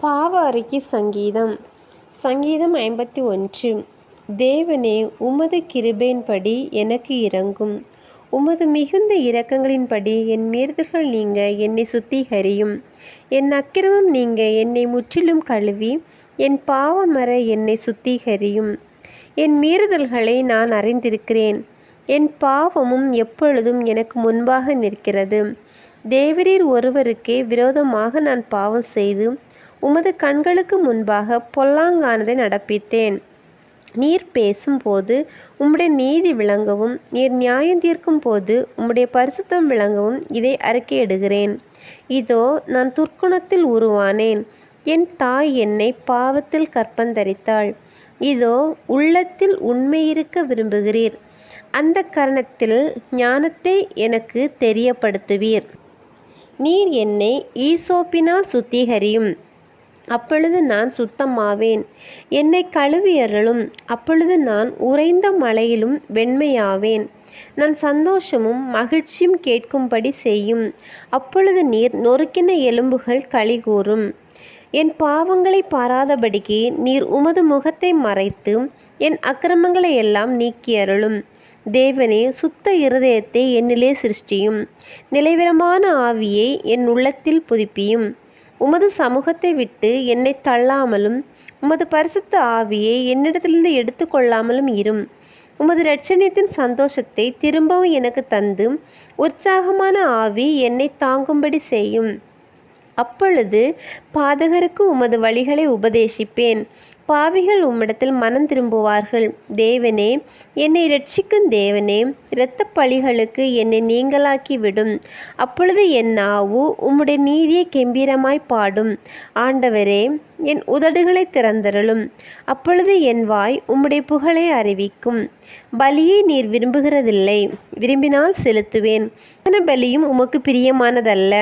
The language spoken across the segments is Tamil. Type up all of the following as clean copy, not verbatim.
பாவ அறிக்கை சங்கீதம் 51. தேவனே, உமது கிருபையின்படி எனக்கு இரங்கும். உமது மிகுந்த இரக்கங்களின்படி என் மீறுதல்கள் நீங்க என்னை சுத்திகரியும். என் அக்கிரமம் நீங்க என்னை முற்றிலும் கழுவி என் பாவமற என்னை சுத்திகரியும். என் மீறுதல்களை நான் அறிந்திருக்கிறேன். என் பாவமும் எப்பொழுதும் எனக்கு முன்பாக நிற்கிறது. தேவரீர் ஒருவருக்கே விரோதமாக நான் பாவம் செய்து உமது கண்களுக்கு முன்பாக பொல்லாங்கானதை நடப்பித்தேன். நீர் பேசும்போது உம்முடைய நீதி விளங்கவும், நீர் நியாயம் தீர்க்கும் போது உம்முடைய பரிசுத்தம் விளங்கவும் இதை அறிக்கையிடுகிறேன். இதோ, நான் துர்க்குணத்தில் உருவானேன். என் தாய் என்னை பாவத்தில் கற்பந்தரித்தாள். இதோ, உள்ளத்தில் உண்மையிருக்க விரும்புகிறீர். அந்த கரணத்தில் ஞானத்தை எனக்கு தெரியப்படுத்துவீர். நீர் என்னை ஈசோப்பினால் சுத்திகரியும், அப்பொழுது நான் சுத்தமாவேன். என்னை கழுவியருளும், அப்பொழுது நான் உறைந்த மழையிலும் வெண்மையாவேன். நான் சந்தோஷமும் மகிழ்ச்சியும் கேட்கும்படி செய்யும், அப்பொழுது நீர் நொறுக்கின எலும்புகள் களிகூரும். என் பாவங்களை பாராதபடிக்கு நீர் உமது முகத்தை மறைத்து என் அக்கிரமங்களை எல்லாம் நீக்கியருளும். தேவனே, சுத்த இருதயத்தை என்னிலே சிருஷ்டியும், நிலைவரமான ஆவியை என் உள்ளத்தில் புதுப்பியும். உமது சமூகத்தை விட்டு என்னை தள்ளாமலும் உமது பரிசுத்த ஆவியை என்னிடத்திலிருந்து எடுத்துக்கொள்ளாமலும் இரும். உமது இரட்சணியத்தின் சந்தோஷத்தை திரும்பவும் எனக்கு தந்து உற்சாகமான ஆவி என்னை தாங்கும்படி செய்யும். அப்பொழுது பாதகருக்கு உமது வழிகளை உபதேசிப்பேன். பாவிகள் உம்மிடத்தில் மனம் திரும்புவார்கள். தேவனே, என்னை இரட்சிக்கும் தேவனே, இரத்த பழிகளுக்கு என்னை நீங்களாக்கி விடும். அப்பொழுது என் நாவு உம்முடைய நீதியை கெம்பீரமாய் பாடும். ஆண்டவரே, என் உதடுகளை திறந்தருளும். அப்பொழுது என் வாய் உம்முடைய புகழை அறிவிக்கும். பலியை நீர் விரும்புகிறதில்லை, விரும்பினால் செலுத்துவேன். பலியும் உமக்கு பிரியமானதல்ல.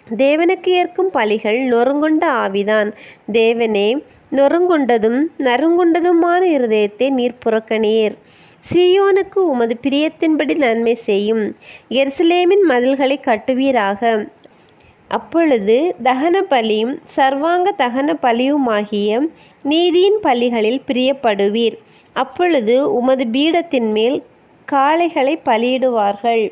தேவனுக்கு ஏற்கும் பலிகள் நொறுங்குண்ட ஆவிதான். தேவனே, நொறுங்குண்டதும் நறுங்குண்டதுமான இருதயத்தை நீர் புறக்கணியீர். சீயோனுக்கு உமது பிரியத்தின்படி நன்மை செய்யும். எருசலேமின் மதில்களை கட்டுவீராக. அப்பொழுது தகன பலியும் சர்வாங்க தகன பலியுமாகிய நீதியின் பலிகளில் பிரியப்படுவீர். அப்பொழுது உமது பீடத்தின் மேல் காளைகளை பலியிடுவார்கள்.